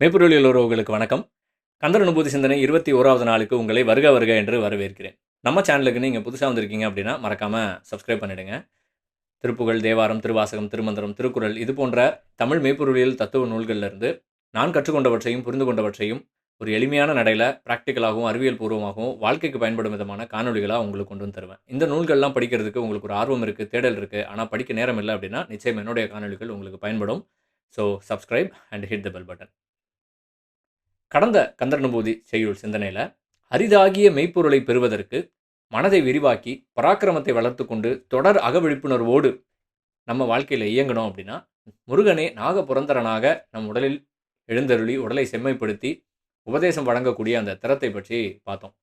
மெய்ப்பொருளில் உறவுகளுக்கு வணக்கம். கந்தர் அனுபூதி சிந்தனை 21வது நாளுக்கு உங்களை வருக வருக என்று வரவேற்கிறேன். நம்ம சேனலுக்கு நீங்கள் புதுசாக வந்திருக்கீங்க அப்படின்னா மறக்காமல் சப்ஸ்கிரைப் பண்ணிடுங்க. திருப்புகழ், தேவாரம், திருவாசகம், திருமந்திரம், திருக்குறள் இது போன்ற தமிழ் மெய்ப்பொருளியல் தத்துவ நூல்களிலிருந்து நான் கற்றுக்கொண்டவற்றையும் புரிந்து கொண்டவற்றையும் ஒரு எளிமையான நடையில் ப்ராக்டிக்கலாகவும் அறிவியல் பூர்வமாகவும் வாழ்க்கைக்கு பயன்படும் விதமான காணொலிகளாக உங்களுக்கு கொண்டு வந்து தருவேன். இந்த நூல்கள்லாம் படிக்கிறதுக்கு உங்களுக்கு ஒரு ஆர்வம் இருக்குது, தேடல் இருக்குது, ஆனால் படிக்க நேரம் இல்லை அப்படின்னா நிச்சயம் என்னுடைய காணொலிகள் உங்களுக்கு பயன்படும். So subscribe and hit the bell button. கடந்த கந்தரனுபூதி செய்யுள் சிந்தனையில் அரிதாகிய மெய்ப்பொருளை பெறுவதற்கு மனதை விரிவாக்கி பராக்கிரமத்தை வளர்த்து கொண்டு தொடர் அகவிழிப்புணர்வோடு நம்ம வாழ்க்கையில் இயங்கணும் அப்படின்னா முருகனே நாக புரந்தரனாக நம் உடலில் எழுந்தருளி உடலை செம்மைப்படுத்தி உபதேசம் வழங்கக்கூடிய அந்த திறத்தை பற்றி பார்த்தோம்.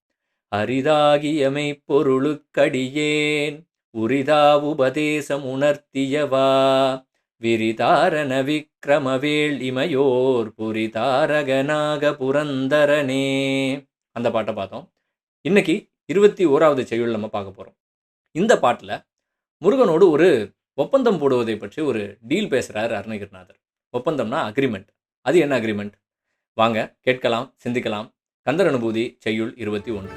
அரிதாகிய மெய்ப்பொருளுக்கடியேன் உரிதா உபதேசம் உணர்த்தியவா விரிதாரண விக்ரமவேள் இமையோர் புரிதாரகனாக புரந்தரனே. அந்த பாட்டை பார்த்தோம். இன்னைக்கு 21வது செய்யுள் நம்ம பார்க்க போகிறோம். இந்த பாட்டில் முருகனோடு ஒரு ஒப்பந்தம் போடுவதை பற்றி ஒரு டீல் பேசுகிறார் அருணகிரிநாதர். ஒப்பந்தம்னா அக்ரிமெண்ட். அது என்ன அக்ரிமெண்ட்? வாங்க கேட்கலாம், சிந்திக்கலாம். கந்தர் அனுபூதி செய்யுள் 21.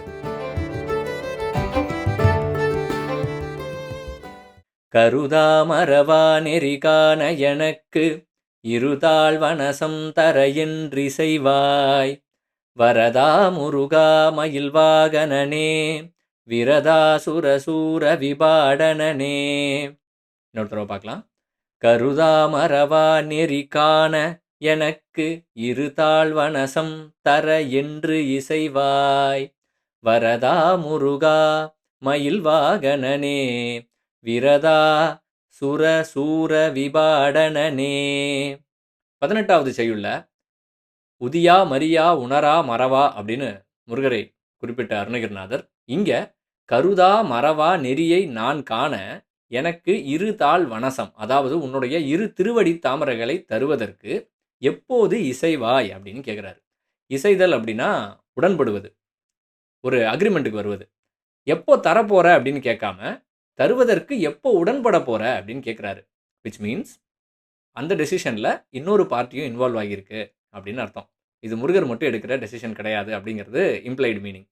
கருதா மறவா நெறிகான எனக்கு இருதாள் வனசம் தர என்றிசைவாய் வரதா முருகா மயில் வாகனனே விரதா சுரசூர விபாடனனே. இன்னொரு தடவை பார்க்கலாம். கருதா மறவா நெறிகான எனக்கு இருதாள் வனசம் தர என்று இசைவாய் வரதா முருகா மயில் வாகனனே விரதா சுர சூர விபாடனனே. 18வது செய்யுள்ள உதியா மரியா உணரா மறவா அப்படின்னு முருகரை குறிப்பிட்ட அருணகிரிநாதர் இங்க கருதா மறவா நெறியை நான் காண எனக்கு இரு தாள் வனசம், அதாவது உன்னுடைய இரு திருவடி தாமரைகளை தருவதற்கு எப்போது இசைவாய் அப்படின்னு கேட்குறாரு. இசைதல் அப்படின்னா உடன்படுவது, ஒரு அக்ரிமெண்ட்டுக்கு வருவது. எப்போ தரப்போற அப்படின்னு கேட்காம தருவதற்கு எப்போ உடன்பட போற அப்படின்னு கேட்குறாரு. விச் மீன்ஸ் அந்த டெசிஷனில் இன்னொரு பார்ட்டியும் இன்வால்வ் ஆகியிருக்கு அப்படின்னு அர்த்தம். இது முருகர் மட்டும் எடுக்கிற டெசிஷன் கிடையாது அப்படிங்கிறது இம்ப்ளைடு மீனிங்.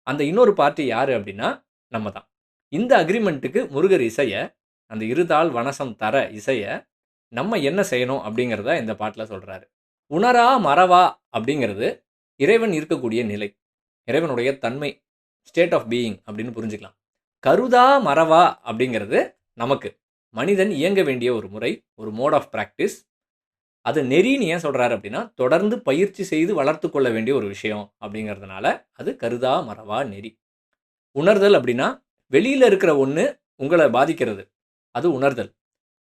அந்த இன்னொரு பார்ட்டி யார் அப்படின்னா நம்ம தான். இந்த அக்ரிமெண்ட்டுக்கு முருகர் இசையை, அந்த இருதாள் வனசம் தர இசையை நம்ம என்ன செய்யணும் அப்படிங்கிறத இந்த பாட்டில் சொல்கிறாரு. உணரா மறவா அப்படிங்கிறது இறைவன் இருக்கக்கூடிய நிலை, இறைவனுடைய தன்மை, ஸ்டேட் ஆஃப் பீயிங் அப்படின்னு புரிஞ்சுக்கலாம். கருதா மறவா அப்படிங்கிறது நமக்கு மனிதன் இயங்க வேண்டிய ஒரு முறை, ஒரு மோட் ஆஃப் ப்ராக்டிஸ். அது நெறின்னு ஏன் சொல்கிறாரு அப்படின்னா தொடர்ந்து பயிற்சி செய்து வளர்த்து கொள்ள வேண்டிய ஒரு விஷயம் அப்படிங்கிறதுனால அது கருதா மறவா நெறி. உணர்தல் அப்படின்னா வெளியில் இருக்கிற ஒன்று உங்களை பாதிக்கிறது, அது உணர்தல்.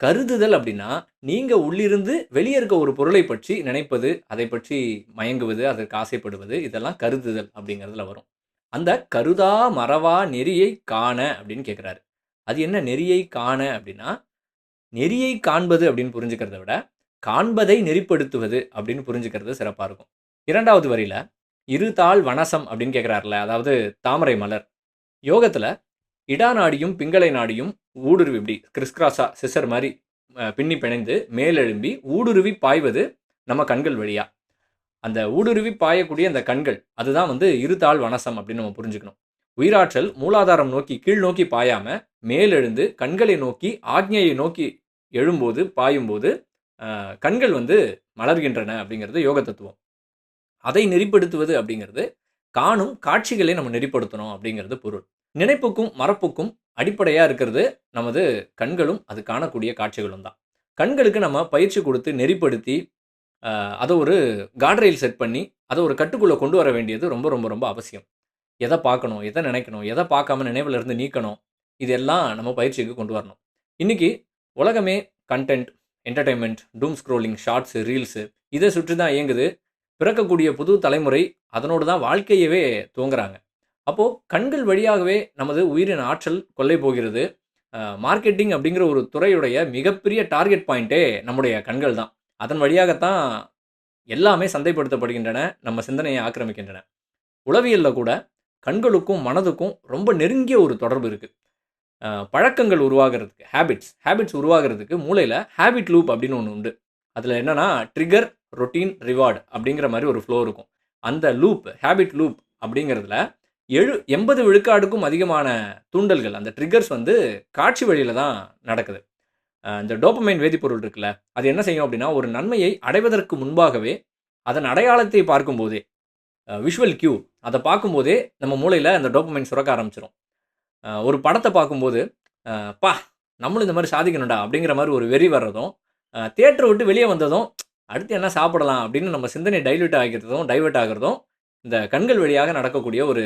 கருதுதல் அப்படின்னா நீங்கள் உள்ளிருந்து வெளியே இருக்க ஒரு பொருளை பற்றி நினைப்பது, அதை பற்றி மயங்குவது, அதற்கு ஆசைப்படுவது, இதெல்லாம் கருதுதல் அப்படிங்கிறதுல வரும். அந்த கருதா மறவா நெறியை காண அப்படின்னு கேட்குறாரு. அது என்ன நெறியை காண அப்படின்னா நெறியை காண்பது அப்படின்னு புரிஞ்சுக்கிறத விட காண்பதை நெறிப்படுத்துவது அப்படின்னு புரிஞ்சுக்கிறது சிறப்பாக இருக்கும். 2வது வரியில் இருதாள் வனசம் அப்படின்னு கேட்குறாருல, அதாவது தாமரை மலர். யோகத்தில் இடா நாடியும் பிங்களை நாடியும் ஊடுருவி இப்படி கிறிஸ்கிராஸா சிசர் மாதிரி பின்னி பிணைந்து மேலெழும்பி ஊடுருவி பாய்வது நம்ம கண்கள் வழியா. அந்த ஊடுருவி பாயக்கூடிய அந்த கண்கள் அதுதான் இருதாள் வனசம் அப்படின்னு நம்ம புரிஞ்சுக்கணும். உயிராற்றல் மூலாதாரம் நோக்கி கீழ் நோக்கி பாயாம மேலெழுந்து கண்களை நோக்கி ஆக்ஞையை நோக்கி எழும்போது பாயும்போது கண்கள் மலர்கின்றன அப்படிங்கிறது யோக தத்துவம். அதை நெறிப்படுத்துவது அப்படிங்கிறது காணும் காட்சிகளை நம்ம நெறிப்படுத்தணும் அப்படிங்கிறது பொருள். நினைப்புக்கும் மறப்புக்கும் அடிப்படையாக இருக்கிறது நமது கண்களும் அது காணக்கூடிய காட்சிகளும் தான். கண்களுக்கு நம்ம பயிற்சி கொடுத்து நெறிப்படுத்தி அதை ஒரு கார்ட்ரெயில் செட் பண்ணி அதை ஒரு கட்டுக்குள்ளே கொண்டு வர வேண்டியது ரொம்ப ரொம்ப ரொம்ப அவசியம். எதை பார்க்கணும், எதை நினைக்கணும், எதை பார்க்காம நினைவில் இருந்து நீக்கணும், இதெல்லாம் நம்ம பயிற்சிக்கு கொண்டு வரணும். இன்றைக்கி உலகமே கண்டென்ட், என்டர்டெயின்மெண்ட், டூம் ஸ்க்ரோலிங், ஷார்ட்ஸு, ரீல்ஸு இதை சுற்றி தான் இயங்குது. பிறக்கக்கூடிய புது தலைமுறை அதனோடு தான் வாழ்க்கையவே துவங்குறாங்க. அப்போது கண்கள் வழியாகவே நமது உயிரின் ஆற்றல் கொள்ளை போகிறது. மார்க்கெட்டிங் அப்படிங்கிற ஒரு துறையுடைய மிகப்பெரிய டார்கெட் பாயிண்ட்டே நம்முடைய கண்கள் தான். அதன் வழியாகத்தான் எல்லாமே சந்தைப்படுத்தப்படுகின்றன, நம்ம சிந்தனையை ஆக்கிரமிக்கின்றன. உளவியலில் கூட கண்களுக்கும் மனதுக்கும் ரொம்ப நெருங்கிய ஒரு தொடர்பு இருக்குது. பழக்கங்கள் உருவாகிறதுக்கு, ஹேபிட்ஸ் உருவாகிறதுக்கு மூளையில் ஹேபிட் லூப் அப்படின்னு ஒன்று உண்டு. அதில் என்னென்னா ட்ரிகர், ரொட்டீன், ரிவார்டு அப்படிங்கிற மாரி ஒரு ஃப்ளோ இருக்கும். அந்த லூப், ஹேபிட் லூப் அப்படிங்கிறதுல 80 விழுக்காடுக்கும் அதிகமான தூண்டல்கள், அந்த ட்ரிக்கர்ஸ் வந்து காட்சி வழியில தான் நடக்குது. இந்த டோபமைன் வேதிப்பொருள் இருக்குல்ல, அது என்ன செய்யும் அப்படின்னா, ஒரு நன்மையை அடைவதற்கு முன்பாகவே, அதன் அடையாளத்தை பார்க்கும்போதே, விஷுவல் கியூ அத பார்க்கும்போதே நம்ம மூளையில அந்த டோபமைன் சுரக்க ஆரம்பிச்சுரும். ஒரு படத்த பார்க்கும்போது, "அப்பா! நம்மளும் இந்த மாரி சாதிக்கணும்டா" அப்படிங்கிற மாரி ஒரு வெறி வர்றதும், தியேட்டர விட்டு வெளிய வந்ததும், "அடுத்து என்ன சாப்பிடலாம்?" அப்படின்னு நம்ம சிந்தனை டைவர்ட் ஆகுறதும், இந்த கண்கள் வழியாக நடக்கக்கூடிய ஒரு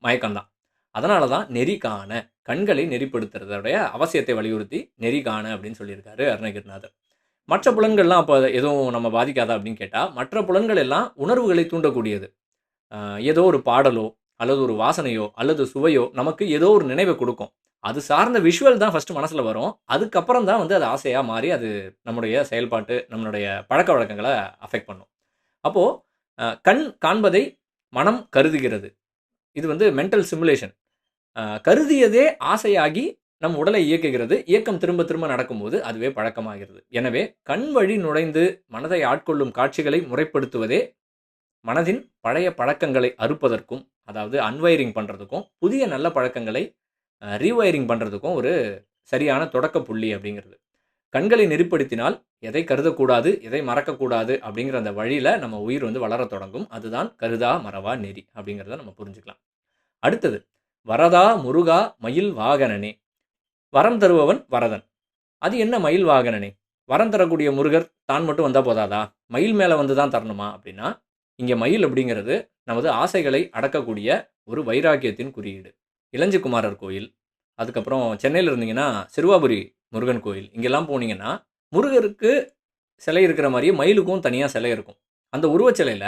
மயக்கம் தான். அதனால தான் நெறி காண, கண்களை நெறிப்படுத்துறதுடைய அவசியத்தை வலியுறுத்தி, நெறி காண அப்படின்னு சொல்லியிருக்காரு அருணகிரிநாதர். மற்ற புலன்கள்லாம் அப்ப எதுவும் நம்ம பாதிக்காதா அப்படின்னு கேட்டா, மற்ற புலன்கள் எல்லாம் உணர்வுகளை தூண்டக்கூடியது. அ ஏதோ ஒரு பாடலோ, அல்லது ஒரு வாசனையோ, அல்லது சுவையோ நமக்கு ஏதோ ஒரு நினைவ குடுக்கும். அது சார்ந்த விஷுவல் தான் ஃபர்ஸ்ட் மனசுல வரும். அதுக்கப்புறம் தான் வந்து அது ஆசையா மாறி, அது நம்முடைய செயல்பாட்டு, நம்மளுடைய பழக்கவழக்கங்கள அஃபெக்ட் பண்ணும். அப்போ கண் காண்பதை மனம் கருதுகிறது. இது வந்து மென்டல் சிமுலேஷன். கருதியதே ஆசையாகி நம் உடலை இயக்குகிறது. இயக்கம் திரும்ப திரும்ப நடக்கும்போது அதுவே பழக்கமாகிறது. எனவே கண் வழி நுழைந்து மனதை ஆட்கொள்ளும் காட்சிகளை முறைப்படுத்துவதே மனதின் பழைய பழக்கங்களை அறுப்பதற்கும், அதாவது அன்வயரிங் பண்றதுக்கும், புதிய நல்ல பழக்கங்களை ரீவயரிங் பண்றதுக்கும் ஒரு சரியான தொடக்க புள்ளி அப்படிங்கிறது. கண்களை நெறிப்படுத்தினால் எதை கருதக்கூடாது, எதை மறக்கக்கூடாது அப்படிங்கிற அந்த வழியில நம்ம உயிர் வந்து வளரத் தொடங்கும். அதுதான் கருதா மறவா நெறி அப்படிங்கிறத நம்ம புரிஞ்சுக்கலாம். அடுத்தது, வரதா முருகா மயில் வாகனனே. வரம் தருபவன் வரதன். அது என்ன மயில் வாகனனே? வரம் தரக்கூடிய முருகர் தான் மட்டும் வந்தா போதாதா? மயில் மேல வந்து தான் தரணுமா? அப்படின்னா, இங்க மயில் அப்படிங்கிறது நமது ஆசைகளை அடக்கக்கூடிய ஒரு வைராக்கியத்தின் குறியீடு. இளஞ்சி குமாரர் கோயில், அதுக்கப்புறம் சென்னையில இருந்தீங்கன்னா, சிறுவாபுரி முருகன் கோயில், இங்கெல்லாம் போனீங்கன்னா, முருகருக்கு சிலை இருக்கிற மாரியே மயிலுக்கும் தனியா சிலை இருக்கும். அந்த உருவச் சிலையில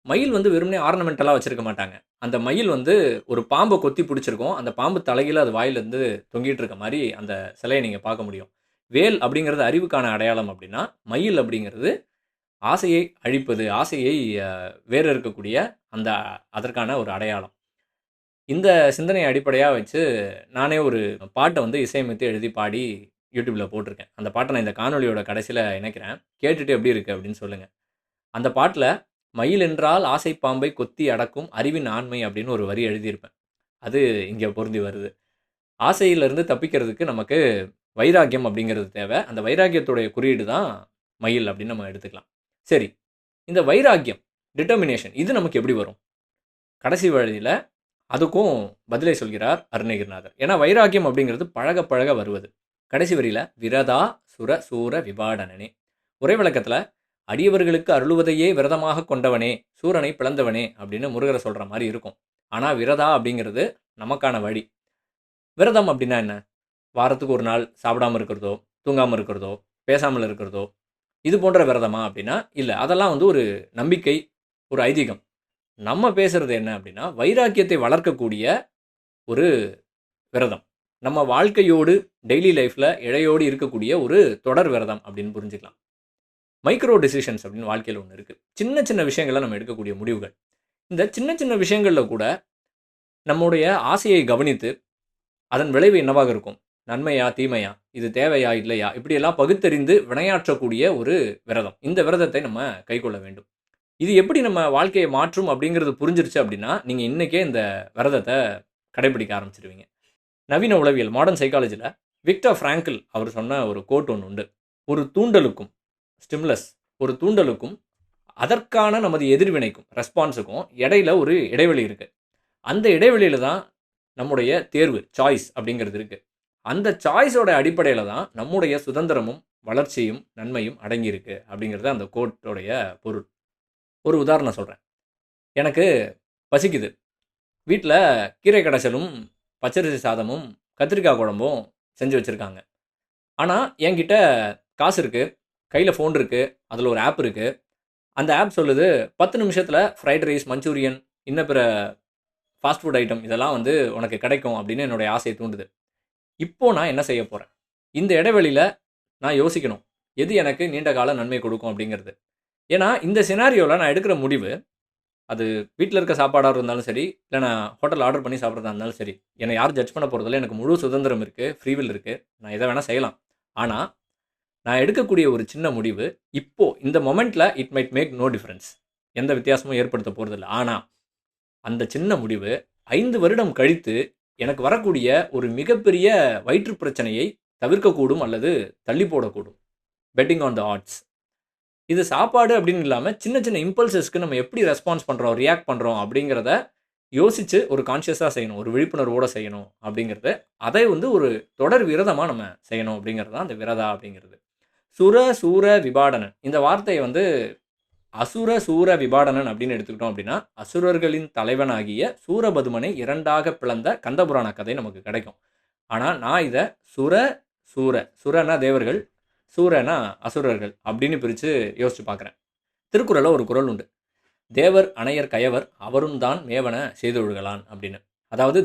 மயில் வந்து வெறுமனே ஆர்னமென்டலா வச்சிருக்க மாட்டாங்க. அந்த மயில் வந்து ஒரு பாம்ப கொத்தி புடிச்சிருக்கும். அந்த பாம்பு தலைகீழ அது வாயிலருந்து தொங்கிட்டு இருக்க மாரி அந்த சிலைய நீங்க பார்க்க முடியும். வேல் அப்படிங்கிறது அறிவுக்கான அடையாளம் அப்படின்னா, மயில் அப்படிங்கிறது ஆசையை அழிப்பது, ஆசையை அ வேற இருக்கக்கூடிய அந்த அதற்கான ஒரு அடையாளம். இந்த சிந்தனைய அடிப்படையா வச்சு, நானே ஒரு பாட்ட வந்து இசையமைத்து எழுதி பாடி YouTubeல போட்டிருக்கேன். அந்த பாட்ட நான் இந்த காணொளியோட கடைசில இணைக்கிறேன். கேட்டுட்டு எப்படி இருக்கு அப்படின்னு சொல்லுங்க. அந்த பாட்டுல, "மயில் என்றால் ஆசைப் பாம்பை கொத்தி அடக்கும் அறிவின் ஆண்மை" அப்படின்னு ஒரு வரி எழுதியிருப்பேன். அது இங்க பொருந்தி வருது. ஆசையிலிருந்து தப்பிக்கிறதுக்கு நமக்கு வைராக்கியம் அப்படிங்கிறது தேவை. அந்த வைராக்கியத்துடைய குறியீடு தான் மயில் அப்படின்னு நம்ம எடுத்துக்கலாம். சரி, இந்த வைராக்கியம், டிட்டர்மினேஷன் இது நமக்கு எப்படி வரும்? கடைசி வரியில அதுக்கும் பதிலை சொல்கிறார் அருணகிரிநாதர். ஏன்னா வைராக்கியம் அப்படிங்கிறது பழக பழக வருவது. கடைசி வரியில, "விரதா சுர சூர விபாடனனே." உரை விளக்கத்துல, "அடியவர்களுக்கு அருளுவதையே விரதமாகக் கொண்டவனே, சூரனை பிளந்தவனே" அப்படின்னு முருகர சொல்ற மாரி இருக்கும். ஆனா விரதா அப்படிங்கிறது நமக்கான வழி. விரதம் அப்படின்னா என்ன? வாரத்துக்கு 1 நாள் சாப்பிடாம இருக்கிறதோ, தூங்காம இருக்கிறதோ, பேசாமல் இருக்கிறதோ, இது போன்ற விரதமா அப்படின்னா, இல்ல. அதெல்லாம் வந்து ஒரு நம்பிக்கை, ஒரு ஐதீகம். நம்ம பேசுறது என்ன அப்படின்னா, வைராக்கியத்தை வளர்க்கக்கூடிய ஒரு விரதம். நம்ம வாழ்க்கையோடு, டெய்லி லைஃப்ல இழையோடி இருக்கக்கூடிய ஒரு தொடர் விரதம் அப்படின்னு புரிஞ்சுக்கலாம். மைக்ரோ டிசிஷன்ஸ் அப்படின்னு வாழ்க்கையில ஒண்ணு இருக்கு. சின்ன சின்ன விஷயங்கள்ல நம்ம எடுக்கக்கூடிய முடிவுகள். இந்த சின்ன சின்ன விஷயங்கள்ல கூட நம்முடைய ஆசையை கவனித்து, அதன் விளைவு என்னவாக இருக்கும்? நன்மையா? தீமையா? இது தேவையா? இல்லையா? இப்படியெல்லாம் பகுத்தறிந்து வினையாற்றக்கூடிய ஒரு விரதம். இந்த விரதத்தை நம்ம கைக்கொள்ள வேண்டும். இது எப்படி நம்ம வாழ்க்கைய மாற்றும் அப்படிங்கிறது புரிஞ்சிருச்சு அப்படின்னா, நீங்க இன்னைக்கே இந்த விரதத்த கடைபிடிக்க ஆரம்பிச்சுருவீங்க. நவீன உளவியல், மாடர்ன் சைக்காலஜில விக்டர் ஃபிராங்கிள் அவர் சொன்ன ஒரு கோட் ஒண்ணு உண்டு. ஒரு தூண்டலுக்கும், ஸ்டிமுலஸ் ஒரு தூண்டலுக்கும், அதற்கான நமது எதிர்வினைக்கும், ரெஸ்பான்ஸுக்கும் இடையில ஒரு இடைவெளி இருக்கு. அந்த இடைவெளியில தான் நம்முடைய தேர்வு, சாய்ஸ் அப்படிங்கிறது இருக்கு. அந்த சாய்ஸோட அடிப்படையில தான் நம்முடைய சுதந்திரமும், வளர்ச்சியும், நன்மையும் அடங்கியிருக்கு அப்படிங்கிறது அந்த கோட்டோடைய பொருள். ஒரு உதாரணம் சொல்றேன். எனக்கு பசிக்குது. வீட்ல கீரை கடைசலும், பச்சரிசி சாதமும், கத்திரிக்காய் குழம்பும் செஞ்சு வச்சிருக்காங்க. ஆனா, என்கிட்ட காசு இருக்கு. கையில ஃபோன் இருக்கு. அதுல ஒரு ஆப் இருக்கு. அந்த ஆப் சொல்லுது 10 நிமிஷத்துல ஃப்ரைட் ரைஸ், மஞ்சூரியன், இன்ன பிற ஃபாஸ்ட் ஃபுட் ஐட்டம் இதெல்லாம் வந்து உனக்கு கிடைக்கும் அப்படின்னு என்னுடைய ஆசைய தூண்டுது. இப்போ நான் என்ன செய்ய போறேன்? இந்த இடைவெளியில நான் யோசிக்கணும். எது எனக்கு நீண்ட கால நன்மை கொடுக்கும் அப்படிங்கிறது. ஏன்னா, இந்த சினாரியோல நான் எடுக்கிற முடிவு, அது வீட்ல இருக்க சாப்பாடா இருந்தாலும் சரி, இல்ல நான் ஹோட்டல்ல ஆர்டர் பண்ணி சாப்பிடுறதா இருந்தாலும் சரி, என்ன யாரும் ஜட்ஜ் பண்ண போறதில்ல. எனக்கு முழு சுதந்திரம் இருக்கு. ஃப்ரீ வில் இருக்கு. நான் எத வேணா செய்யலாம். ஆனா, நான் எடுக்கக்கூடிய ஒரு சின்ன முடிவு இப்போ இந்த மொமெண்ட்ல it might make no difference, எந்த வித்தியாசமும் ஏற்படுத்த போறதில்ல. ஆனா அந்த சின்ன முடிவு 5 வருடம் கழித்து எனக்கு வரக்கூடிய ஒரு மிகப்பெரிய வயிற்று பிரச்சனையை தவிர்க்கக்கூடும் அல்லது தள்ளி போடக்கூடும். Betting on the odds. இது சாப்பாடு அப்படின்னு இல்லாம சின்ன சின்ன இம்பல்சஸ்க்கு நம்ம எப்படி ரெஸ்பான்ஸ் பண்றோம், ரியாக்ட் பண்றோம் அப்படிங்கிறத யோசிச்சு ஒரு கான்ஷியஸா செய்யணும். ஒரு விழிப்புணர்வோட செய்யணும் அப்படிங்கிறது. அதை வந்து ஒரு தொடர் விரதமா நம்ம செய்யணும் அப்படிங்கிறது தான் அந்த விரதா அப்படிங்கிறது. சுர சூர விபாடனன் இந்த வார்த்தையை வந்து அசுர சூர விபாடனன் அப்படின்னு எடுத்துக்கிட்டோம் அப்படின்னா, அசுரர்களின் தலைவனாகிய சூரபதுமனை 2ஆக பிளந்த கந்தபுராண கதை நமக்கு கிடைக்கும். ஆனா நான் இத சுர சூர, சுரனா தேவர்கள், சூரனா அசுரர்கள் அப்படின்னு பிரிச்சு யோசிச்சு பார்க்குறேன். திருக்குறள்ல ஒரு குறள் உண்டு. தேவர் அணையர் கயவர் அவரும் தான் மேவன செய்தொழுகலான் அப்படின்னு. அதாவது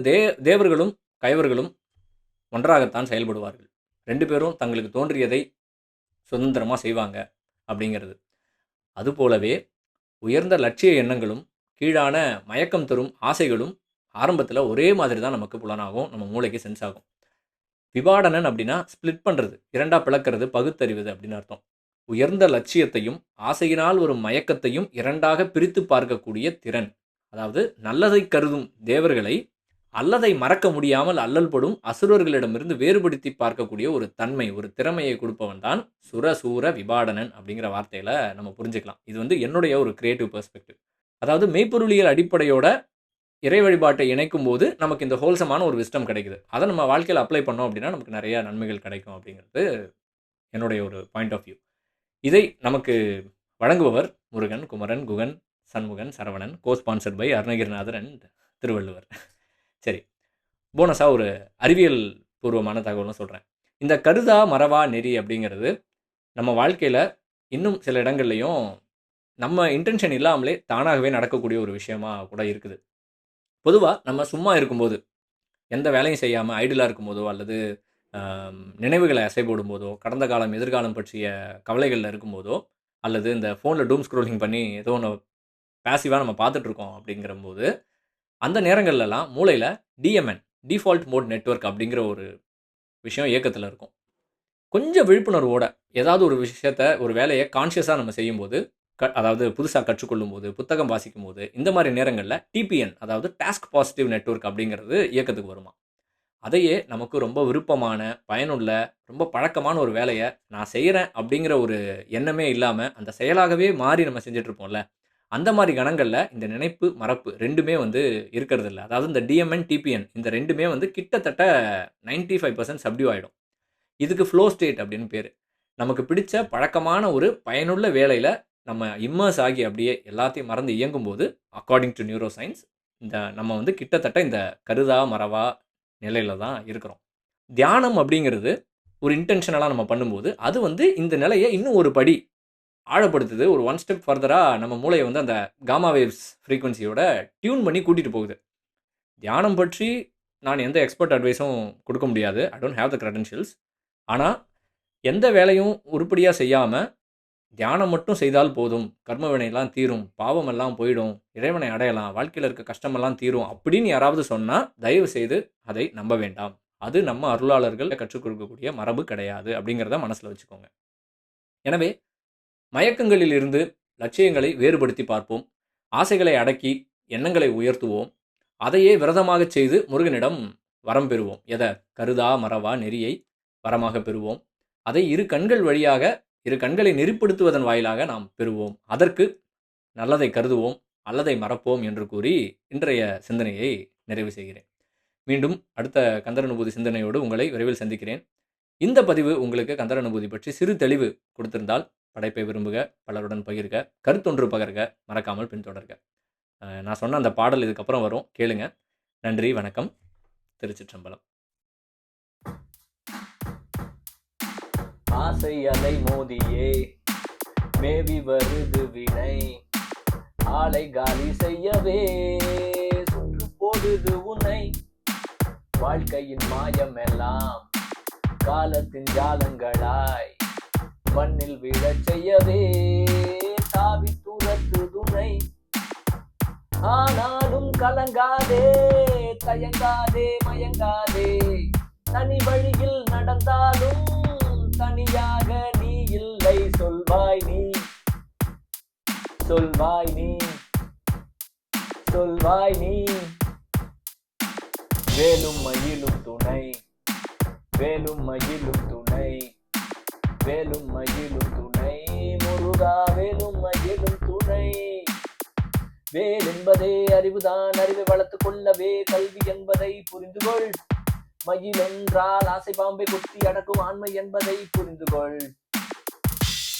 தேவர்களும் கயவர்களும் ஒன்றாகத்தான் செயல்படுவார்கள். 2 பேரும் தங்களுக்கு தோன்றியதை சுதந்திரமா செய்வாங்க அப்படிங்கிறது. அதுபோலவே உயர்ந்த லட்சிய எண்ணங்களும் கீழான மயக்கம் தரும் ஆசைகளும் ஆரம்பத்தில் ஒரே மாதிரி தான் நமக்கு புலனாகும், நம்ம மூளைக்கு சென்ஸ் ஆகும். விபாடனன் அப்படின்னா ஸ்பிளிட் பண்ணுறது, 2ஆக பிளக்கிறது, பகுத்தறிவது அப்படின்னு அர்த்தம். உயர்ந்த லட்சியத்தையும் ஆசையினால் ஒரு மயக்கத்தையும் 2ஆக பிரித்து பார்க்கக்கூடிய திறன். அதாவது நல்லதை கருதும் தேவர்களை அல்லதை மறக்க முடியாமல் அல்லல்படும் அசுரர்களிடமிருந்து வேறுபடுத்தி பார்க்கக்கூடிய ஒரு தன்மை, ஒரு திறமையை கொடுப்பவன் தான் சுரசூர விபாடனன் அப்படிங்கிற வார்த்தையில நம்ம புரிஞ்சுக்கலாம். இது வந்து என்னுடைய ஒரு கிரியேட்டிவ் பெர்ஸ்பெக்டிவ். அதாவது மெய்ப்பொருளியல் அடிப்படையோட இறை வழிபாட்டை இணைக்கும் போது நமக்கு இந்த ஹோல்சமான ஒரு விஸ்டம் கிடைக்குது. அதை நம்ம வாழ்க்கையில் அப்ளை பண்ணோம் அப்படின்னா நமக்கு நிறைய நன்மைகள் கிடைக்கும் அப்படிங்கிறது என்னுடைய ஒரு பாயிண்ட் ஆஃப் வியூ. இதை நமக்கு வழங்குபவர் முருகன், குமரன், குகன், சண்முகன், சரவணன், கோ-ஸ்பான்சர்ட் பை அருணகிரிநாதர் அண்ட் திருவள்ளுவர். சரி, போனஸாக ஒரு அறிவியல் பூர்வமான தகவலும் சொல்கிறேன். இந்த கருதா மறவா நெறி அப்படிங்கிறது நம்ம வாழ்க்கையில் இன்னும் சில இடங்கள்லையும் நம்ம இன்டென்ஷன் இல்லாமலே தானாகவே நடக்கக்கூடிய ஒரு விஷயமா கூட இருக்குது. பொதுவாக நம்ம சும்மா இருக்கும்போது, எந்த வேலையும் செய்யாமல் ஐடியலாக இருக்கும்போதோ அல்லது நினைவுகளை அசை போடும்போதோ, கடந்த காலம் எதிர்காலம் பற்றிய கவலைகளில் இருக்கும்போதோ, அல்லது இந்த ஃபோனில் டூம் ஸ்க்ரோலிங் பண்ணி ஏதோ ஒன்று பேசிவாக நம்ம பார்த்துட்ருக்கோம் அப்படிங்கிறபோது, அந்த நேரங்கள்லாம் மூளையில் டிஎம்என், டிஃபால்ட் மோட் நெட்வொர்க் அப்படிங்கிற ஒரு விஷயம் இயக்கத்தில் இருக்கும். கொஞ்சம் விழிப்புணர்வோட ஏதாவது ஒரு விஷயத்த, ஒரு வேலையை கான்ஷியஸாக நம்ம செய்யும்போது, அதாவது புதுசாக கற்றுக்கொள்ளும் போது, புத்தகம் வாசிக்கும் போது, இந்த மாதிரி நேரங்களில் டிபிஎன், அதாவது டாஸ்க் பாசிட்டிவ் நெட்வொர்க் அப்படிங்கிறது இயக்கத்துக்கு வருமா. அதையே நமக்கு ரொம்ப விருப்பமான, பயனுள்ள, ரொம்ப பழக்கமான ஒரு வேலையை நான் செய்கிறேன் அப்படிங்கிற ஒரு எண்ணமே இல்லாமல் அந்த செயலாகவே மாறி நம்ம செஞ்சிட்ருப்போம்ல, அந்த மாதிரி கணங்களில் இந்த நினைப்பு, மறப்பு 2மே வந்து இருக்கிறது இல்லை. அதாவது இந்த டிஎம்என், டிபிஎன் இந்த 2மே வந்து கிட்டத்தட்ட 95% சப்டியூ ஆகிடும். இதுக்கு ஃப்ளோ ஸ்டேட் அப்படின்னு பேர். நமக்கு பிடிச்ச பழக்கமான ஒரு பயனுள்ள வேலையில் நம்ம இம்மர்ஸ் ஆகி அப்படியே எல்லாத்தையும் மறந்து இயங்கும்போது, அக்கார்டிங் டு நியூரோ சயின்ஸ், நம்ம வந்து கிட்டத்தட்ட இந்த கருதா மறவா நிலையில் தான் இருக்கிறோம். தியானம் அப்படிங்கிறது ஒரு இன்டென்ஷனலாக நம்ம பண்ணும்போது அது வந்து இந்த நிலையை இன்னும் ஒரு படி ஆழப்படுத்துது. ஒரு 1 ஸ்டெப் ஃபர்தராக நம்ம மூளையை வந்து அந்த காமா வேவ்ஸ் ஃப்ரீக்வன்சியோட டியூன் பண்ணி கூட்டிகிட்டு போகுது. தியானம் பற்றி நான் எந்த எக்ஸ்பர்ட் அட்வைஸும் கொடுக்க முடியாது. I don't have the credentials. ஆனால் எந்த வேலையும் உருப்படியாக செய்யாமல் தியானம் மட்டும் செய்தால் போதும், கர்ம வினையெல்லாம் தீரும், பாவமெல்லாம் போயிடும், இறைவனை அடையலாம், வாழ்க்கையில் இருக்க கஷ்டமெல்லாம் தீரும் அப்படின்னு யாராவது சொன்னால் தயவு செய்து அதை நம்ப வேண்டாம். அது நம்ம அருளாளர்கள் கற்றுக் கொடுக்கக்கூடிய மரபு கிடையாது அப்படிங்கிறத மனசில் வச்சுக்கோங்க. எனவே மயக்கங்களில் இருந்து லட்சியங்களை வேறுபடுத்தி பார்ப்போம். ஆசைகளை அடக்கி எண்ணங்களை உயர்த்துவோம். அதையே விரதமாக செய்து முருகனிடம் வரம் பெறுவோம். எதை? கருதா மறவா நெறியை வரமாக பெறுவோம். அதை இரு கண்கள் வழியாக, இரு கண்களை நெறிப்படுத்துவதன் வாயிலாக நாம் பெறுவோம். அதற்கு நல்லதை கருதுவோம், அல்லதை மறப்போம் என்று கூறி இன்றைய சிந்தனையை நிறைவு செய்கிறேன். மீண்டும் அடுத்த கந்தர் அனுபூதி சிந்தனையோடு உங்களை விரைவில் சந்திக்கிறேன். இந்த பதிவு உங்களுக்கு கந்தர் அனுபூதி பற்றி சிறு தெளிவு கொடுத்திருந்தால் படைப்பை விரும்புக, பலருடன் பகிர்க, கருத்தொன்று பகர்க, மறக்காமல் பின்தொடர்க. நான் சொன்ன அந்த பாடல் இதுக்கப்புறம் வரும், கேளுங்க. நன்றி, வணக்கம். திருச்சிற்றம்பலம். ஆசை அலை மோதியே மேவி வருது வினை, ஆலை காலி செய்யவே சுற்று போடுது உன்னை. வாழ்க்கையின் மாயம் எல்லாம் காலத்தின் ஜாலங்களாய் மண்ணில் விழச் செய்யவே தாவி துரத்து துணை. ஆனாலும் கலங்காதே, தயங்காதே, மயங்காதே, தனி வழியில் நடந்தாலும் தனியாக நீ சொல்வாய் நீ சொல்வாய் நீ. வேலும் மயிலும் துணை வேலும் மயிலும் துணை வேலும் மயிலும் துணை முருகா வேலும் மயிலும் துணை. வேல் என்பதே அறிவுதான், அறிவை வளர்த்து கொள்ளவே கல்வி என்பதை புரிந்து கொள். மயில் என்றால் ஆசை பாம்பை குத்தி அடக்கும் ஆண்மை என்பதை புரிந்து கொள்.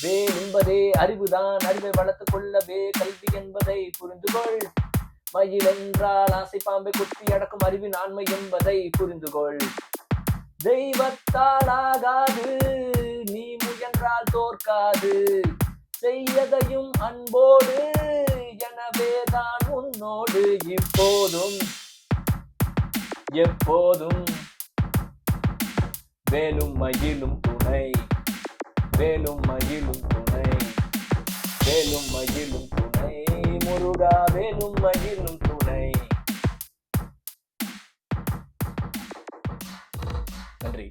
வேல் என்பதே அறிவுதான், அறிவை வளர்த்து கொள்ளவே கல்வி என்பதை புரிந்து கொள். மயில் என்றால் ஆசை பாம்பை குத்தி அடக்கும் அறிவின் ஆண்மை என்பதை புரிந்து கொள். தெய்வத்தால் ஆகாது, நீ முயன்றால் தோற்காது. செய்யதையும் அன்போடு, எனவேதான் உன்னோடு இப்போதும் எப்போதும். வேலும் மயிலும் துணை வேலும் மயிலும் துணை வேலும் மயிலும் துணை முருகா வேலும் மயிலும் துணை. நன்றி.